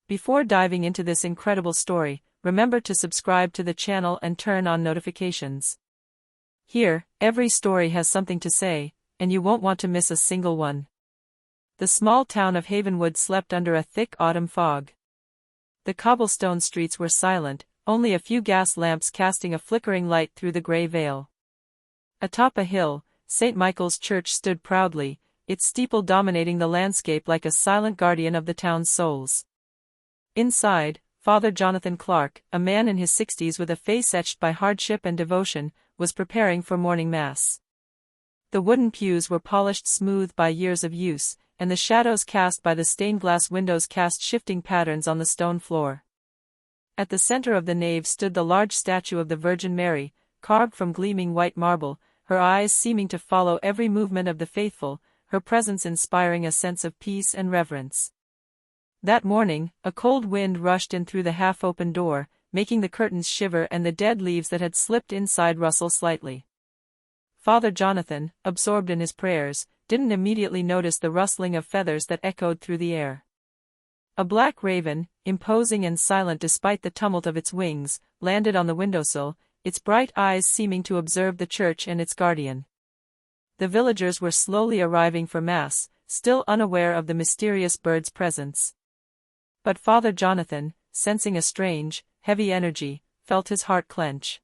Before diving into this incredible story, remember to subscribe to the channel and turn on notifications. Here, every story has something to say, and you won't want to miss a single one. The small town of Havenwood slept under a thick autumn fog. The cobblestone streets were silent, only a few gas lamps casting a flickering light through the grey veil. Atop a hill, St. Michael's Church stood proudly, its steeple dominating the landscape like a silent guardian of the town's souls. Inside, Father Jonathan Clark, a man in his 60s with a face etched by hardship and devotion, was preparing for morning mass. The wooden pews were polished smooth by years of use, and the shadows cast by the stained glass windows cast shifting patterns on the stone floor. At the center of the nave stood the large statue of the Virgin Mary, carved from gleaming white marble, her eyes seeming to follow every movement of the faithful, her presence inspiring a sense of peace and reverence. That morning, a cold wind rushed in through the half-open door, making the curtains shiver and the dead leaves that had slipped inside rustle slightly. Father Jonathan, absorbed in his prayers, didn't immediately notice the rustling of feathers that echoed through the air. A black raven, imposing and silent despite the tumult of its wings, landed on the windowsill, its bright eyes seeming to observe the church and its guardian. The villagers were slowly arriving for mass, still unaware of the mysterious bird's presence. But Father Jonathan, sensing a strange, heavy energy, felt his heart clench.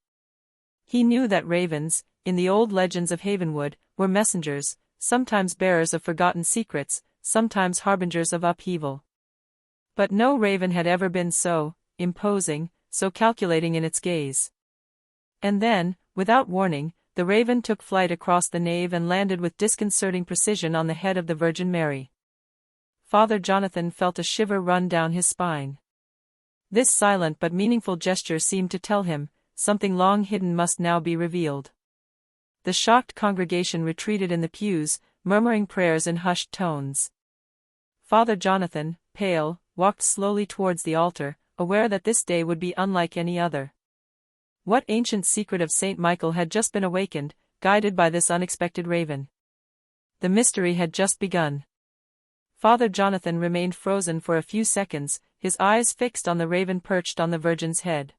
He knew that ravens, in the old legends of Havenwood, were messengers, sometimes bearers of forgotten secrets, sometimes harbingers of upheaval. But no raven had ever been so imposing, so calculating in its gaze. And then, without warning, the raven took flight across the nave and landed with disconcerting precision on the head of the Virgin Mary. Father Jonathan felt a shiver run down his spine. This silent but meaningful gesture seemed to tell him, something long hidden must now be revealed. The shocked congregation retreated in the pews, murmuring prayers in hushed tones. Father Jonathan, pale, walked slowly towards the altar, aware that this day would be unlike any other. What ancient secret of St. Michael had just been awakened, guided by this unexpected raven? The mystery had just begun. Father Jonathan remained frozen for a few seconds, his eyes fixed on the raven perched on the Virgin's head.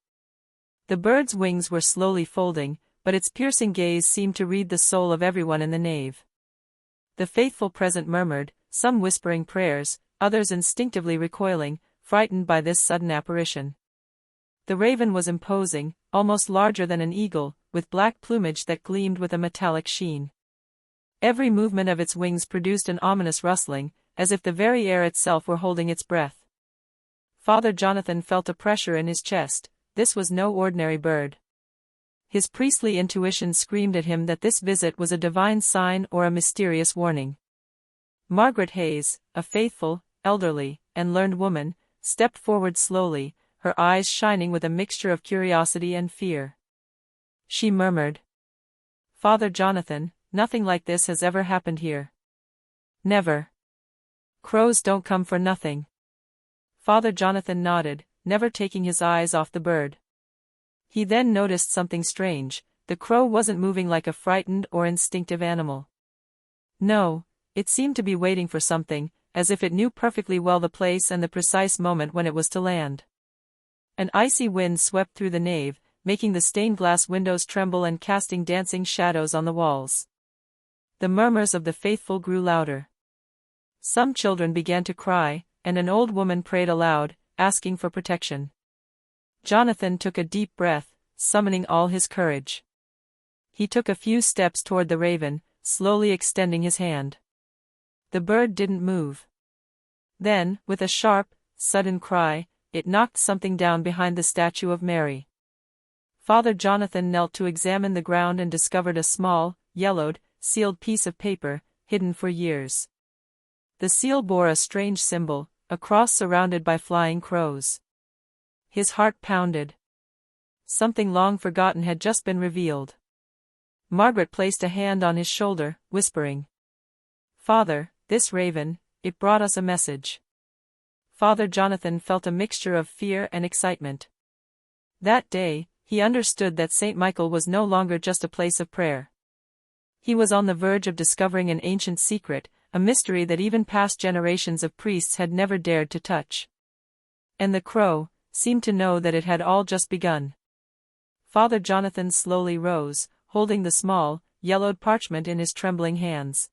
The bird's wings were slowly folding, but its piercing gaze seemed to read the soul of everyone in the nave. The faithful present murmured, some whispering prayers, others instinctively recoiling, frightened by this sudden apparition. The raven was imposing, almost larger than an eagle, with black plumage that gleamed with a metallic sheen. Every movement of its wings produced an ominous rustling, as if the very air itself were holding its breath. Father Jonathan felt a pressure in his chest. This was no ordinary bird. His priestly intuition screamed at him that this visit was a divine sign or a mysterious warning. Margaret Hayes, a faithful, elderly, and learned woman, stepped forward slowly, her eyes shining with a mixture of curiosity and fear. She murmured, "Father Jonathan, nothing like this has ever happened here." "Never. Crows don't come for nothing." Father Jonathan nodded, never taking his eyes off the bird. He then noticed something strange. The crow wasn't moving like a frightened or instinctive animal. No, it seemed to be waiting for something, as if it knew perfectly well the place and the precise moment when it was to land. An icy wind swept through the nave, making the stained glass windows tremble and casting dancing shadows on the walls. The murmurs of the faithful grew louder. Some children began to cry, and an old woman prayed aloud, asking for protection. Jonathan took a deep breath, summoning all his courage. He took a few steps toward the raven, slowly extending his hand. The bird didn't move. Then, with a sharp, sudden cry, it knocked something down behind the statue of Mary. Father Jonathan knelt to examine the ground and discovered a small, yellowed, sealed piece of paper, hidden for years. The seal bore a strange symbol, a cross surrounded by flying crows. His heart pounded. Something long forgotten had just been revealed. Margaret placed a hand on his shoulder, whispering, "Father, this raven, it brought us a message." Father Jonathan felt a mixture of fear and excitement. That day, he understood that St. Michael was no longer just a place of prayer. He was on the verge of discovering an ancient secret, a mystery that even past generations of priests had never dared to touch. And the crow seemed to know that it had all just begun. Father Jonathan slowly rose, holding the small, yellowed parchment in his trembling hands.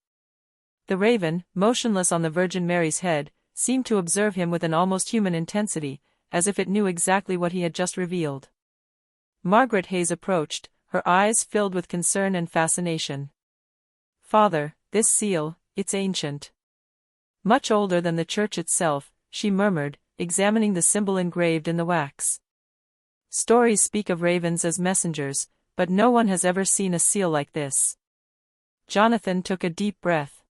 The raven, motionless on the Virgin Mary's head, seemed to observe him with an almost human intensity, as if it knew exactly what he had just revealed. Margaret Hayes approached, her eyes filled with concern and fascination. "Father, this seal, it's ancient. Much older than the church itself," she murmured, examining the symbol engraved in the wax. "Stories speak of ravens as messengers, but no one has ever seen a seal like this." Jonathan took a deep breath.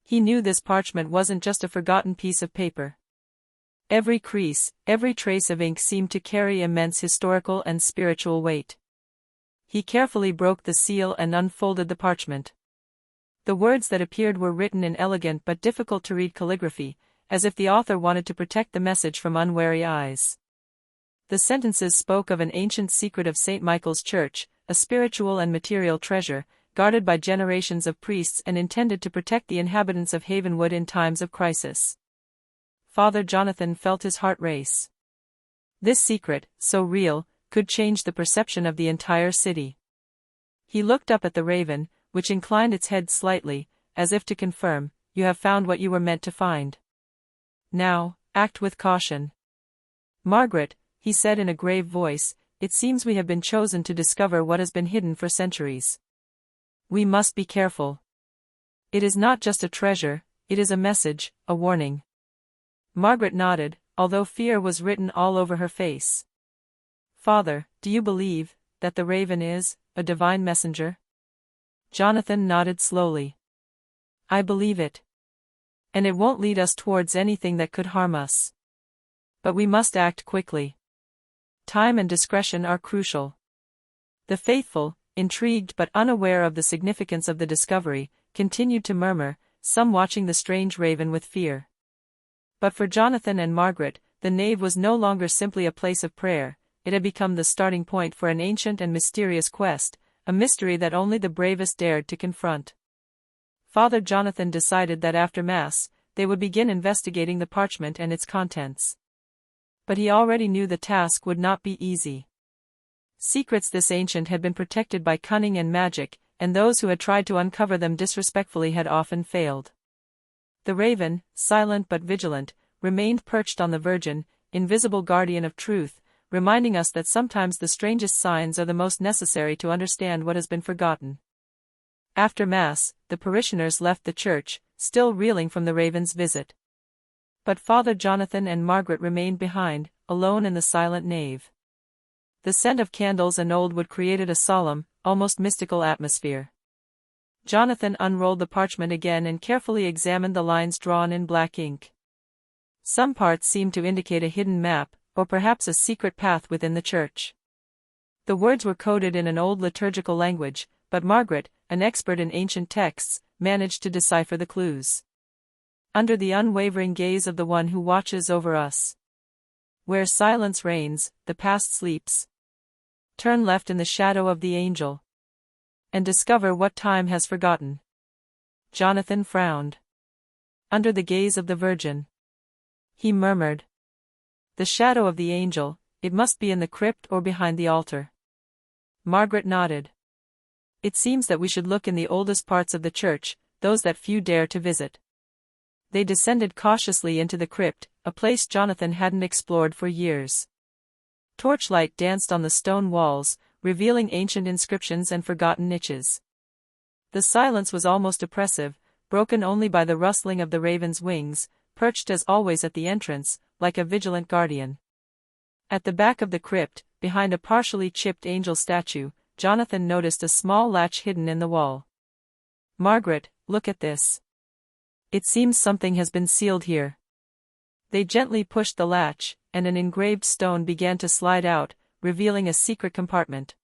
He knew this parchment wasn't just a forgotten piece of paper. Every crease, every trace of ink seemed to carry immense historical and spiritual weight. He carefully broke the seal and unfolded the parchment. The words that appeared were written in elegant but difficult-to-read calligraphy, as if the author wanted to protect the message from unwary eyes. The sentences spoke of an ancient secret of St. Michael's Church, a spiritual and material treasure, guarded by generations of priests and intended to protect the inhabitants of Havenwood in times of crisis. Father Jonathan felt his heart race. This secret, so real, could change the perception of the entire city. He looked up at the raven, which inclined its head slightly, as if to confirm, "You have found what you were meant to find. Now, act with caution." "Margaret," he said in a grave voice, "it seems we have been chosen to discover what has been hidden for centuries. We must be careful. It is not just a treasure, it is a message, a warning." Margaret nodded, although fear was written all over her face. "Father, do you believe that the raven is a divine messenger?" Jonathan nodded slowly. "I believe it. And it won't lead us towards anything that could harm us. But we must act quickly. Time and discretion are crucial." The faithful, intrigued but unaware of the significance of the discovery, continued to murmur, some watching the strange raven with fear. But for Jonathan and Margaret, the nave was no longer simply a place of prayer, it had become the starting point for an ancient and mysterious quest, a mystery that only the bravest dared to confront. Father Jonathan decided that after Mass, they would begin investigating the parchment and its contents. But he already knew the task would not be easy. Secrets this ancient had been protected by cunning and magic, and those who had tried to uncover them disrespectfully had often failed. The raven, silent but vigilant, remained perched on the Virgin, invisible guardian of truth, reminding us that sometimes the strangest signs are the most necessary to understand what has been forgotten. After Mass, the parishioners left the church, still reeling from the raven's visit. But Father Jonathan and Margaret remained behind, alone in the silent nave. The scent of candles and old wood created a solemn, almost mystical atmosphere. Jonathan unrolled the parchment again and carefully examined the lines drawn in black ink. Some parts seemed to indicate a hidden map, or perhaps a secret path within the church. The words were coded in an old liturgical language, but Margaret, an expert in ancient texts, managed to decipher the clues. "Under the unwavering gaze of the one who watches over us. Where silence reigns, the past sleeps. Turn left in the shadow of the angel. And discover what time has forgotten." Jonathan frowned. "Under the gaze of the Virgin," he murmured. "The shadow of the angel, it must be in the crypt or behind the altar." Margaret nodded. "It seems that we should look in the oldest parts of the church, those that few dare to visit." They descended cautiously into the crypt, a place Jonathan hadn't explored for years. Torchlight danced on the stone walls, revealing ancient inscriptions and forgotten niches. The silence was almost oppressive, broken only by the rustling of the raven's wings, perched as always at the entrance, like a vigilant guardian. At the back of the crypt, behind a partially chipped angel statue, Jonathan noticed a small latch hidden in the wall. "Margaret, look at this. It seems something has been sealed here." They gently pushed the latch, and an engraved stone began to slide out, revealing a secret compartment.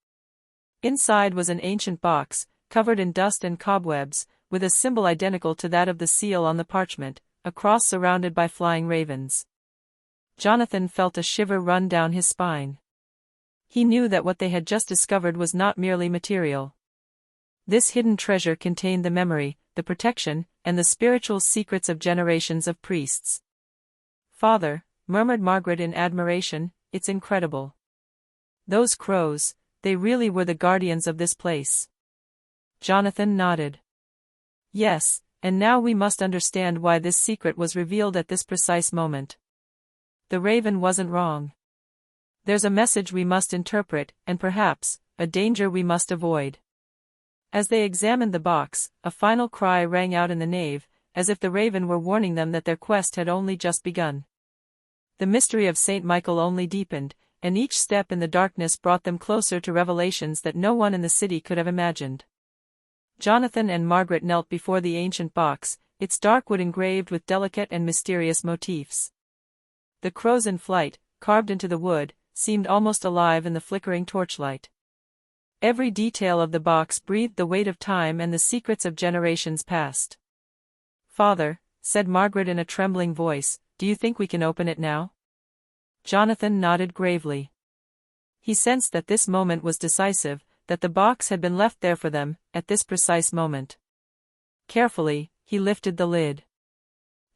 Inside was an ancient box, covered in dust and cobwebs, with a symbol identical to that of the seal on the parchment, a cross surrounded by flying ravens. Jonathan felt a shiver run down his spine. He knew that what they had just discovered was not merely material. This hidden treasure contained the memory, the protection, and the spiritual secrets of generations of priests. "Father, murmured Margaret in admiration, it's incredible. Those crows, they really were the guardians of this place. Jonathan nodded. Yes, and now we must understand why this secret was revealed at this precise moment. The raven wasn't wrong. There's a message we must interpret, and perhaps, a danger we must avoid. As they examined the box, a final cry rang out in the nave, as if the raven were warning them that their quest had only just begun. The mystery of Saint Michael only deepened, and each step in the darkness brought them closer to revelations that no one in the city could have imagined. Jonathan and Margaret knelt before the ancient box, its dark wood engraved with delicate and mysterious motifs. The crows in flight, carved into the wood, seemed almost alive in the flickering torchlight. Every detail of the box breathed the weight of time and the secrets of generations past. "Father," said Margaret in a trembling voice, "do you think we can open it now?" Jonathan nodded gravely. He sensed that this moment was decisive, that the box had been left there for them, at this precise moment. Carefully, he lifted the lid.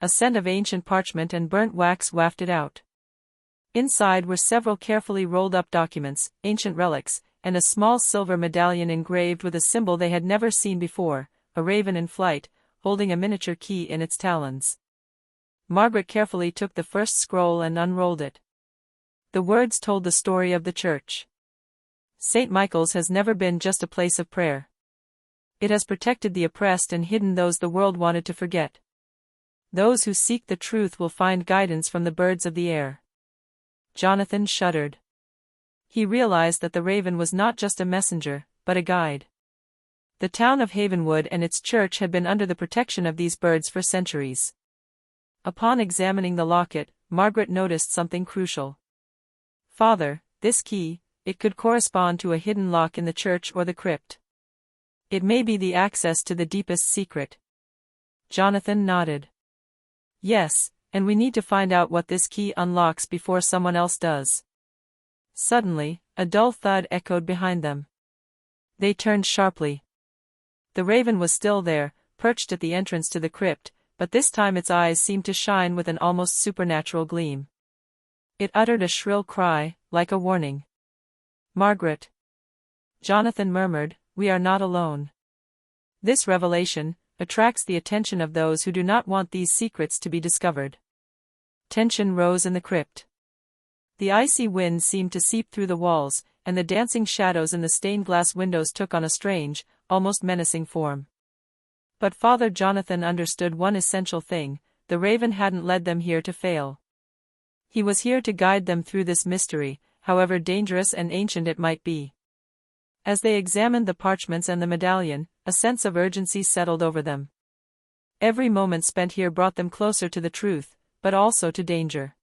A scent of ancient parchment and burnt wax wafted out. Inside were several carefully rolled-up documents, ancient relics, and a small silver medallion engraved with a symbol they had never seen before, a raven in flight, holding a miniature key in its talons. Margaret carefully took the first scroll and unrolled it. The words told the story of the church. St. Michael's has never been just a place of prayer. It has protected the oppressed and hidden those the world wanted to forget. Those who seek the truth will find guidance from the birds of the air. Jonathan shuddered. He realized that the raven was not just a messenger, but a guide. The town of Havenwood and its church had been under the protection of these birds for centuries. Upon examining the locket, Margaret noticed something crucial. "Father, this key, it could correspond to a hidden lock in the church or the crypt. It may be the access to the deepest secret." Jonathan nodded. "Yes, and we need to find out what this key unlocks before someone else does." Suddenly, a dull thud echoed behind them. They turned sharply. The raven was still there, perched at the entrance to the crypt, but this time its eyes seemed to shine with an almost supernatural gleam. It uttered a shrill cry, like a warning. "Margaret!" Jonathan murmured, "We are not alone." This revelation attracts the attention of those who do not want these secrets to be discovered. Tension rose in the crypt. The icy wind seemed to seep through the walls, and the dancing shadows in the stained glass windows took on a strange, almost menacing form. But Father Jonathan understood one essential thing: the raven hadn't led them here to fail. He was here to guide them through this mystery, however dangerous and ancient it might be. As they examined the parchments and the medallion, a sense of urgency settled over them. Every moment spent here brought them closer to the truth, but also to danger.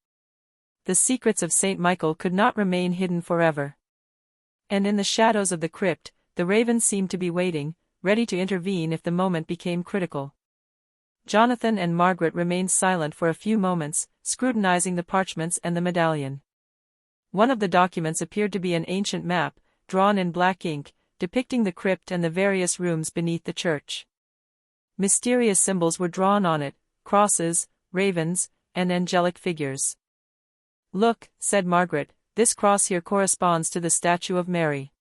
The secrets of Saint Michael could not remain hidden forever. And in the shadows of the crypt, the raven seemed to be waiting, ready to intervene if the moment became critical. Jonathan and Margaret remained silent for a few moments, scrutinizing the parchments and the medallion. One of the documents appeared to be an ancient map, drawn in black ink, depicting the crypt and the various rooms beneath the church. Mysterious symbols were drawn on it: crosses, ravens, and angelic figures. "Look," said Margaret, "this cross here corresponds to the statue of Mary.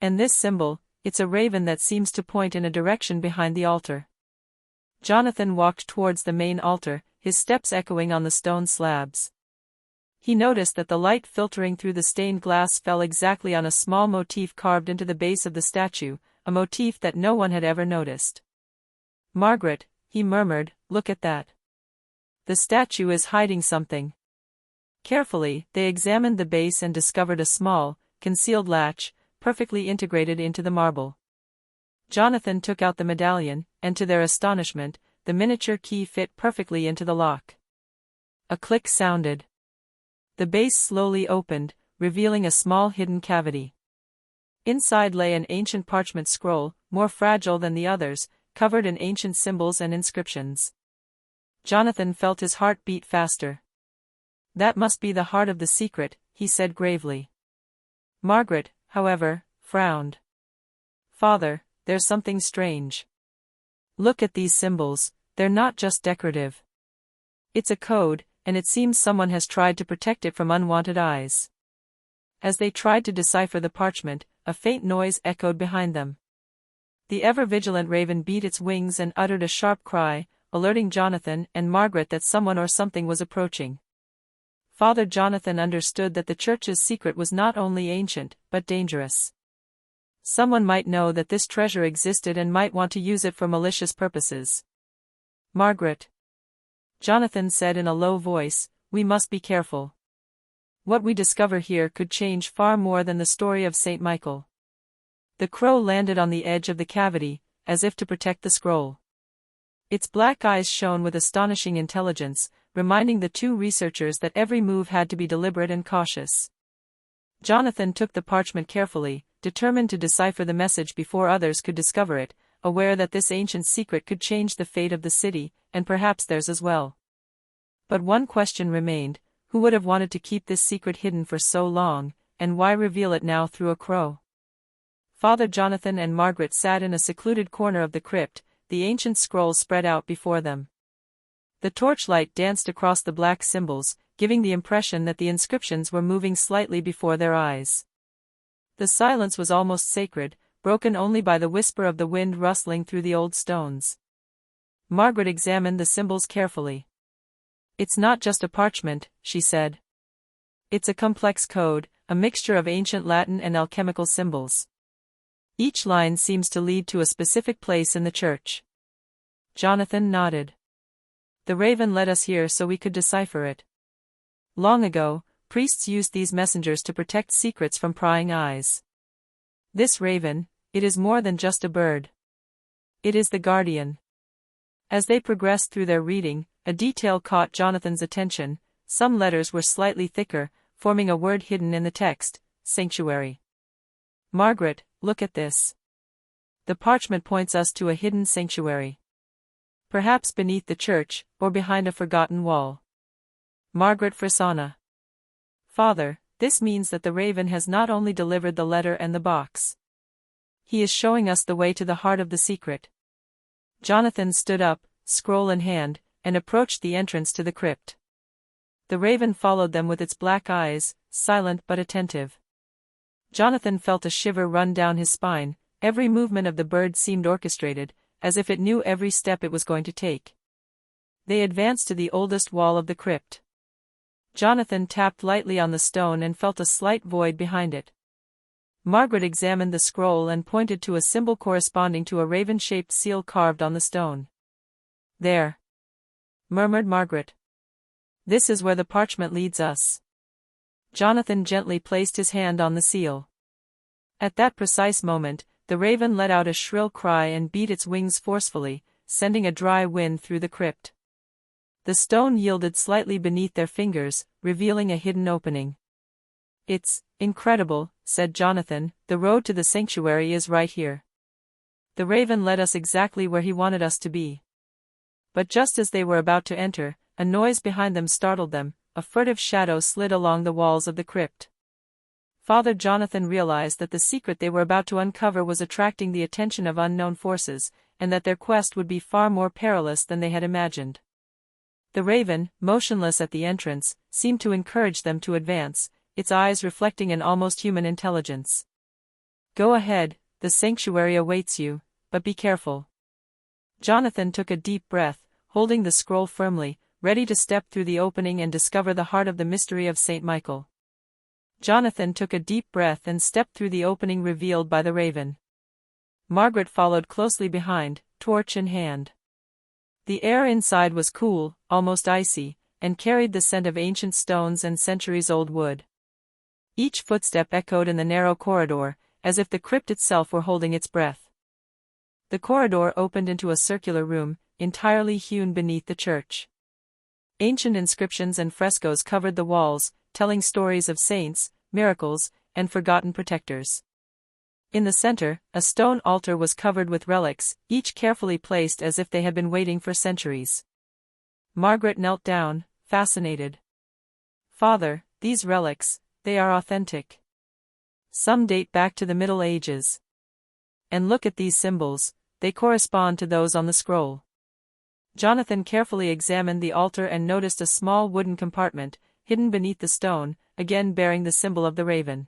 And this symbol, it's a raven that seems to point in a direction behind the altar." Jonathan walked towards the main altar, his steps echoing on the stone slabs. He noticed that the light filtering through the stained glass fell exactly on a small motif carved into the base of the statue, a motif that no one had ever noticed. "Margaret," he murmured, "look at that. The statue is hiding something." Carefully, they examined the base and discovered a small, concealed latch, perfectly integrated into the marble. Jonathan took out the medallion, and to their astonishment, the miniature key fit perfectly into the lock. A click sounded. The base slowly opened, revealing a small hidden cavity. Inside lay an ancient parchment scroll, more fragile than the others, covered in ancient symbols and inscriptions. Jonathan felt his heart beat faster. "That must be the heart of the secret," he said gravely. Margaret, however, frowned. "Father, there's something strange. Look at these symbols, they're not just decorative. It's a code, and it seems someone has tried to protect it from unwanted eyes. As they tried to decipher the parchment, a faint noise echoed behind them. The ever-vigilant raven beat its wings and uttered a sharp cry, alerting Jonathan and Margaret that someone or something was approaching. Father Jonathan understood that the church's secret was not only ancient, but dangerous. Someone might know that this treasure existed and might want to use it for malicious purposes. "Margaret," Jonathan said in a low voice, "we must be careful. What we discover here could change far more than the story of Saint Michael." The crow landed on the edge of the cavity, as if to protect the scroll. Its black eyes shone with astonishing intelligence, reminding the two researchers that every move had to be deliberate and cautious. Jonathan took the parchment carefully, determined to decipher the message before others could discover it, aware that this ancient secret could change the fate of the city, and perhaps theirs as well. But one question remained: who would have wanted to keep this secret hidden for so long, and why reveal it now through a crow? Father Jonathan and Margaret sat in a secluded corner of the crypt, the ancient scroll spread out before them. The torchlight danced across the black symbols, giving the impression that the inscriptions were moving slightly before their eyes. The silence was almost sacred, broken only by the whisper of the wind rustling through the old stones. Margaret examined the symbols carefully. "It's not just a parchment," she said. "It's a complex code, a mixture of ancient Latin and alchemical symbols. Each line seems to lead to a specific place in the church." Jonathan nodded. "The raven led us here so we could decipher it. Long ago, priests used these messengers to protect secrets from prying eyes. This raven, it is more than just a bird. It is the guardian." As they progressed through their reading, a detail caught Jonathan's attention. Some letters were slightly thicker, forming a word hidden in the text: sanctuary. "Margaret, look at this. The parchment points us to a hidden sanctuary. Perhaps beneath the church, or behind a forgotten wall." Margaret frissona. "Father, this means that the raven has not only delivered the letter and the box. He is showing us the way to the heart of the secret." Jonathan stood up, scroll in hand, and approached the entrance to the crypt. The raven followed them with its black eyes, silent but attentive. Jonathan felt a shiver run down his spine. Every movement of the bird seemed orchestrated, as if it knew every step it was going to take. They advanced to the oldest wall of the crypt. Jonathan tapped lightly on the stone and felt a slight void behind it. Margaret examined the scroll and pointed to a symbol corresponding to a raven-shaped seal carved on the stone. "There," murmured Margaret. "This is where the parchment leads us." Jonathan gently placed his hand on the seal. At that precise moment, the raven let out a shrill cry and beat its wings forcefully, sending a dry wind through the crypt. The stone yielded slightly beneath their fingers, revealing a hidden opening. "It's incredible," said Jonathan. "The road to the sanctuary is right here. The raven led us exactly where he wanted us to be." But just as they were about to enter, a noise behind them startled them. A furtive shadow slid along the walls of the crypt. Father Jonathan realized that the secret they were about to uncover was attracting the attention of unknown forces, and that their quest would be far more perilous than they had imagined. The raven, motionless at the entrance, seemed to encourage them to advance, its eyes reflecting an almost human intelligence. "Go ahead, the sanctuary awaits you, but be careful." Jonathan took a deep breath, holding the scroll firmly, ready to step through the opening and discover the heart of the mystery of Saint Michael. Jonathan took a deep breath and stepped through the opening revealed by the raven. Margaret followed closely behind, torch in hand. The air inside was cool, almost icy, and carried the scent of ancient stones and centuries-old wood. Each footstep echoed in the narrow corridor, as if the crypt itself were holding its breath. The corridor opened into a circular room, entirely hewn beneath the church. Ancient inscriptions and frescoes covered the walls, telling stories of saints, miracles, and forgotten protectors. In the center, a stone altar was covered with relics, each carefully placed as if they had been waiting for centuries. Margaret knelt down, fascinated. "Father, these relics, they are authentic. Some date back to the Middle Ages. And look at these symbols, they correspond to those on the scroll." Jonathan carefully examined the altar and noticed a small wooden compartment, hidden beneath the stone, again bearing the symbol of the raven.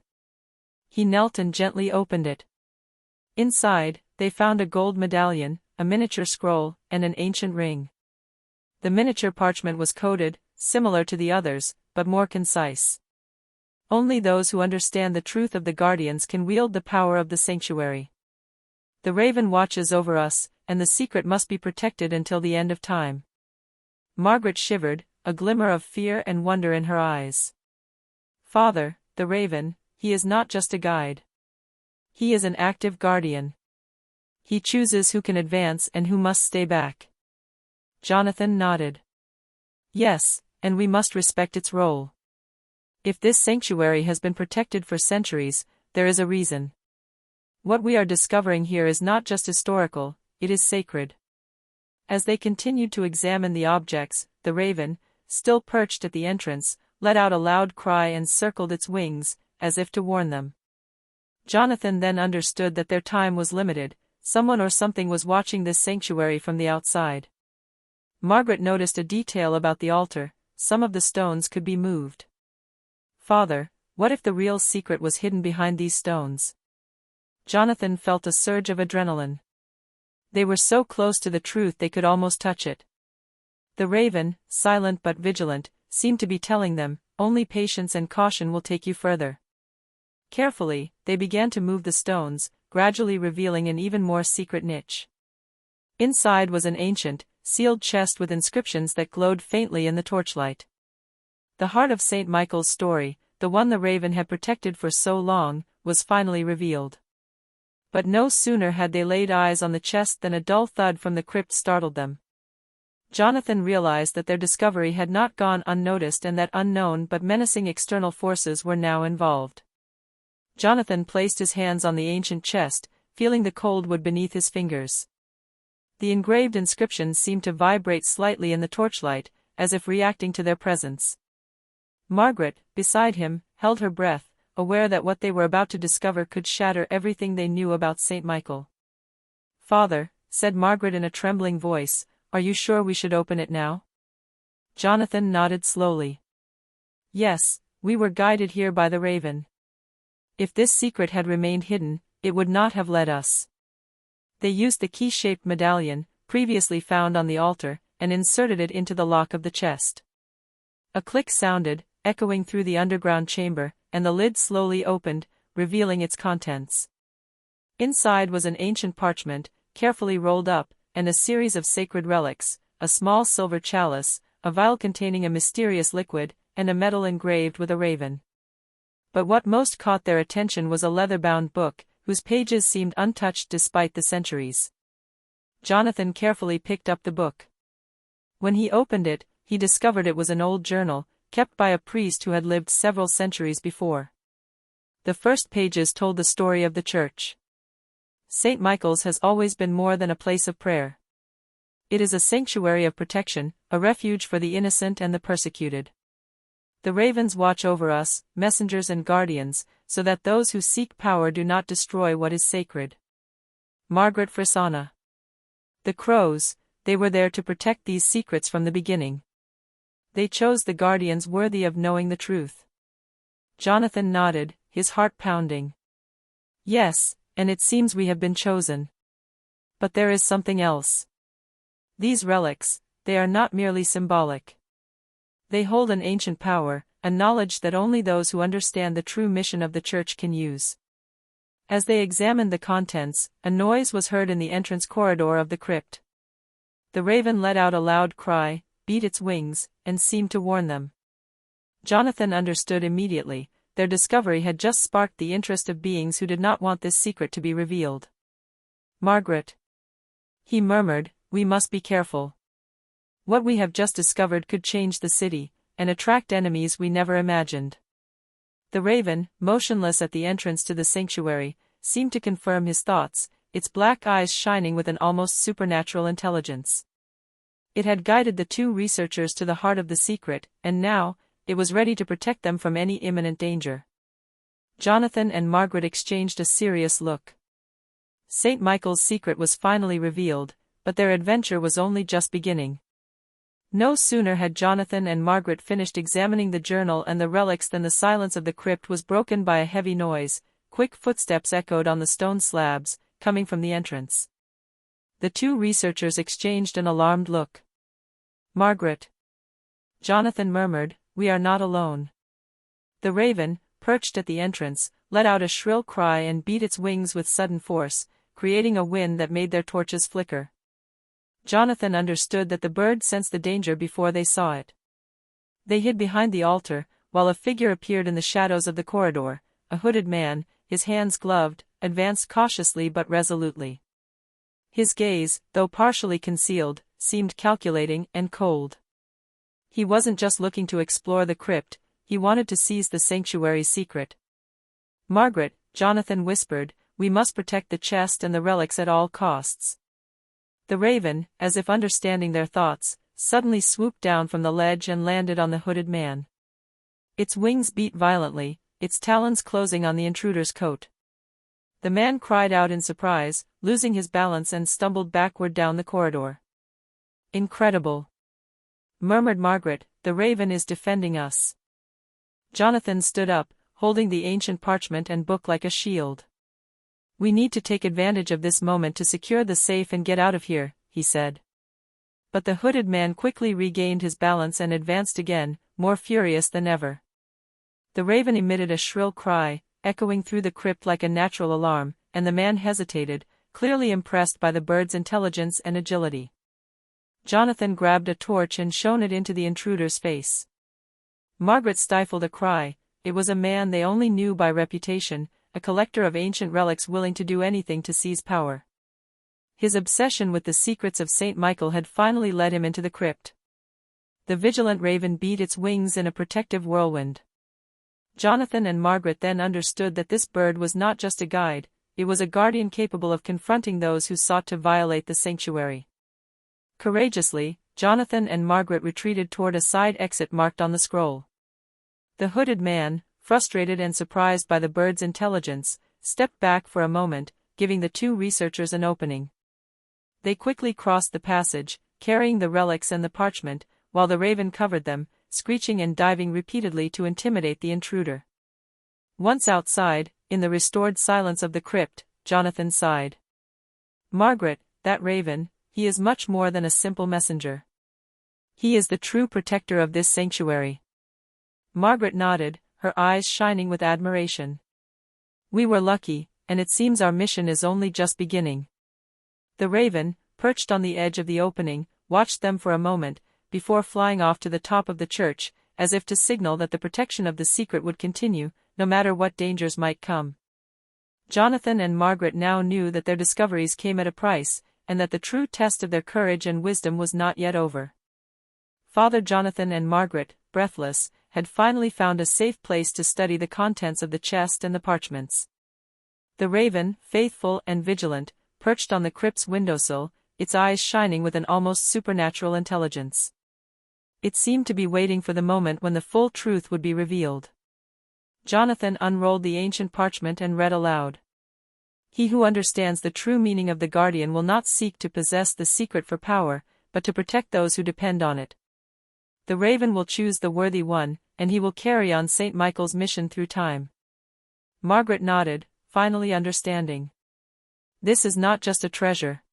He knelt and gently opened it. Inside, they found a gold medallion, a miniature scroll, and an ancient ring. The miniature parchment was coded, similar to the others, but more concise. Only those who understand the truth of the guardians can wield the power of the sanctuary. The raven watches over us, and the secret must be protected until the end of time. Margaret shivered, a glimmer of fear and wonder in her eyes. Father, the raven, he is not just a guide. He is an active guardian. He chooses who can advance and who must stay back. Jonathan nodded. Yes, and we must respect its role. If this sanctuary has been protected for centuries, there is a reason. What we are discovering here is not just historical, it is sacred. As they continued to examine the objects, the raven, still perched at the entrance, let out a loud cry and circled its wings, as if to warn them. Jonathan then understood that their time was limited. Someone or something was watching this sanctuary from the outside. Margaret noticed a detail about the altar: some of the stones could be moved. Father, what if the real secret was hidden behind these stones? Jonathan felt a surge of adrenaline. They were so close to the truth they could almost touch it. The raven, silent but vigilant, seemed to be telling them, only patience and caution will take you further. Carefully, they began to move the stones, gradually revealing an even more secret niche. Inside was an ancient, sealed chest with inscriptions that glowed faintly in the torchlight. The heart of St. Michael's story, the one the raven had protected for so long, was finally revealed. But no sooner had they laid eyes on the chest than a dull thud from the crypt startled them. Jonathan realized that their discovery had not gone unnoticed and that unknown but menacing external forces were now involved. Jonathan placed his hands on the ancient chest, feeling the cold wood beneath his fingers. The engraved inscriptions seemed to vibrate slightly in the torchlight, as if reacting to their presence. Margaret, beside him, held her breath, aware that what they were about to discover could shatter everything they knew about St. Michael. Father, said Margaret in a trembling voice, are you sure we should open it now? Jonathan nodded slowly. Yes, we were guided here by the raven. If this secret had remained hidden, it would not have led us. They used the key-shaped medallion, previously found on the altar, and inserted it into the lock of the chest. A click sounded, echoing through the underground chamber, and the lid slowly opened, revealing its contents. Inside was an ancient parchment, carefully rolled up, and a series of sacred relics: a small silver chalice, a vial containing a mysterious liquid, and a medal engraved with a raven. But what most caught their attention was a leather-bound book, whose pages seemed untouched despite the centuries. Jonathan carefully picked up the book. When he opened it, he discovered it was an old journal, kept by a priest who had lived several centuries before. The first pages told the story of the church. St. Michael's has always been more than a place of prayer. It is a sanctuary of protection, a refuge for the innocent and the persecuted. The ravens watch over us, messengers and guardians, so that those who seek power do not destroy what is sacred. Margaret Frisana. The crows, they were there to protect these secrets from the beginning. They chose the guardians worthy of knowing the truth. Jonathan nodded, his heart pounding. Yes, and it seems we have been chosen. But there is something else. These relics, they are not merely symbolic. They hold an ancient power, a knowledge that only those who understand the true mission of the church can use. As they examined the contents, a noise was heard in the entrance corridor of the crypt. The raven let out a loud cry, beat its wings, and seemed to warn them. Jonathan understood immediately. Their discovery had just sparked the interest of beings who did not want this secret to be revealed. Margaret, he murmured, we must be careful. What we have just discovered could change the city, and attract enemies we never imagined. The raven, motionless at the entrance to the sanctuary, seemed to confirm his thoughts, its black eyes shining with an almost supernatural intelligence. It had guided the two researchers to the heart of the secret, and now, it was ready to protect them from any imminent danger. Jonathan and Margaret exchanged a serious look. St. Michael's secret was finally revealed, but their adventure was only just beginning. No sooner had Jonathan and Margaret finished examining the journal and the relics than the silence of the crypt was broken by a heavy noise. Quick footsteps echoed on the stone slabs, coming from the entrance. The two researchers exchanged an alarmed look. "Margaret," Jonathan murmured, "we are not alone." The raven, perched at the entrance, let out a shrill cry and beat its wings with sudden force, creating a wind that made their torches flicker. Jonathan understood that the bird sensed the danger before they saw it. They hid behind the altar, while a figure appeared in the shadows of the corridor. A hooded man, his hands gloved, advanced cautiously but resolutely. His gaze, though partially concealed, seemed calculating and cold. He wasn't just looking to explore the crypt, he wanted to seize the sanctuary's secret. "Margaret," Jonathan whispered, "we must protect the chest and the relics at all costs." The raven, as if understanding their thoughts, suddenly swooped down from the ledge and landed on the hooded man. Its wings beat violently, its talons closing on the intruder's coat. The man cried out in surprise, losing his balance and stumbled backward down the corridor. "Incredible," murmured Margaret, "the raven is defending us." Jonathan stood up, holding the ancient parchment and book like a shield. "We need to take advantage of this moment to secure the safe and get out of here," he said. But the hooded man quickly regained his balance and advanced again, more furious than ever. The raven emitted a shrill cry, echoing through the crypt like a natural alarm, and the man hesitated, clearly impressed by the bird's intelligence and agility. Jonathan grabbed a torch and shone it into the intruder's face. Margaret stifled a cry. It was a man they only knew by reputation, a collector of ancient relics willing to do anything to seize power. His obsession with the secrets of St. Michael had finally led him into the crypt. The vigilant raven beat its wings in a protective whirlwind. Jonathan and Margaret then understood that this bird was not just a guide, it was a guardian capable of confronting those who sought to violate the sanctuary. Courageously, Jonathan and Margaret retreated toward a side exit marked on the scroll. The hooded man, frustrated and surprised by the bird's intelligence, stepped back for a moment, giving the two researchers an opening. They quickly crossed the passage, carrying the relics and the parchment, while the raven covered them, screeching and diving repeatedly to intimidate the intruder. Once outside, in the restored silence of the crypt, Jonathan sighed. "Margaret, that raven, he is much more than a simple messenger. He is the true protector of this sanctuary." Margaret nodded, her eyes shining with admiration. "We were lucky, and it seems our mission is only just beginning." The raven, perched on the edge of the opening, watched them for a moment, before flying off to the top of the church, as if to signal that the protection of the secret would continue, no matter what dangers might come. Jonathan and Margaret now knew that their discoveries came at a price, and that the true test of their courage and wisdom was not yet over. Father Jonathan and Margaret, breathless, had finally found a safe place to study the contents of the chest and the parchments. The raven, faithful and vigilant, perched on the crypt's windowsill, its eyes shining with an almost supernatural intelligence. It seemed to be waiting for the moment when the full truth would be revealed. Jonathan unrolled the ancient parchment and read aloud. "He who understands the true meaning of the guardian will not seek to possess the secret for power, but to protect those who depend on it. The raven will choose the worthy one, and he will carry on St. Michael's mission through time." Margaret nodded, finally understanding. "This is not just a treasure.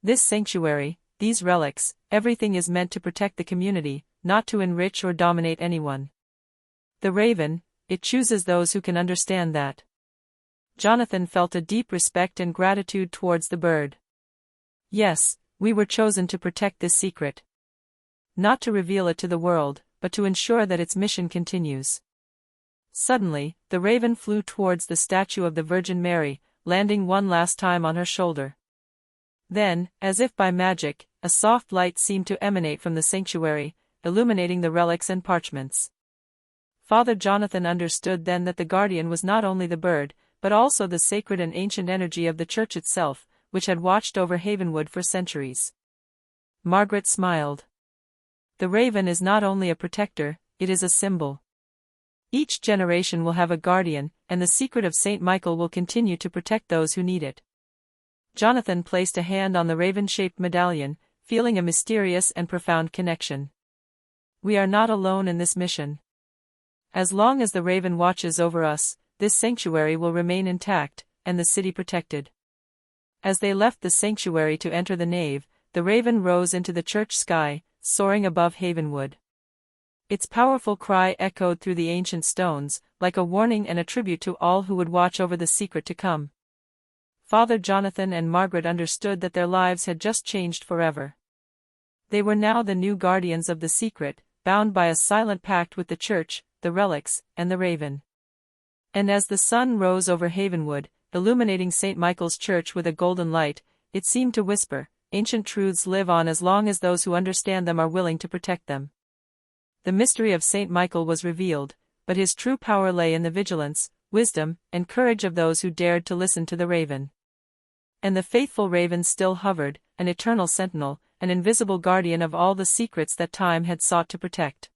This sanctuary, these relics, everything is meant to protect the community, not to enrich or dominate anyone. The raven, it chooses those who can understand that." Jonathan felt a deep respect and gratitude towards the bird. "Yes, we were chosen to protect this secret. Not to reveal it to the world, but to ensure that its mission continues." Suddenly, the raven flew towards the statue of the Virgin Mary, landing one last time on her shoulder. Then, as if by magic, a soft light seemed to emanate from the sanctuary, illuminating the relics and parchments. Father Jonathan understood then that the guardian was not only the bird, but also the sacred and ancient energy of the church itself, which had watched over Havenwood for centuries. Margaret smiled. "The raven is not only a protector, it is a symbol. Each generation will have a guardian, and the secret of St. Michael will continue to protect those who need it." Jonathan placed a hand on the raven-shaped medallion, feeling a mysterious and profound connection. We are not alone in this mission. As long as the raven watches over us, this sanctuary will remain intact, and the city protected. As they left the sanctuary to enter the nave, the raven rose into the church sky, soaring above Havenwood. Its powerful cry echoed through the ancient stones, like a warning and a tribute to all who would watch over the secret to come. Father Jonathan and Margaret understood that their lives had just changed forever. They were now the new guardians of the secret, bound by a silent pact with the church, the relics, and the raven. And as the sun rose over Havenwood, illuminating St. Michael's Church with a golden light, it seemed to whisper, "Ancient truths live on as long as those who understand them are willing to protect them." The mystery of St. Michael was revealed, but his true power lay in the vigilance, wisdom, and courage of those who dared to listen to the raven. And the faithful raven still hovered, an eternal sentinel, an invisible guardian of all the secrets that time had sought to protect.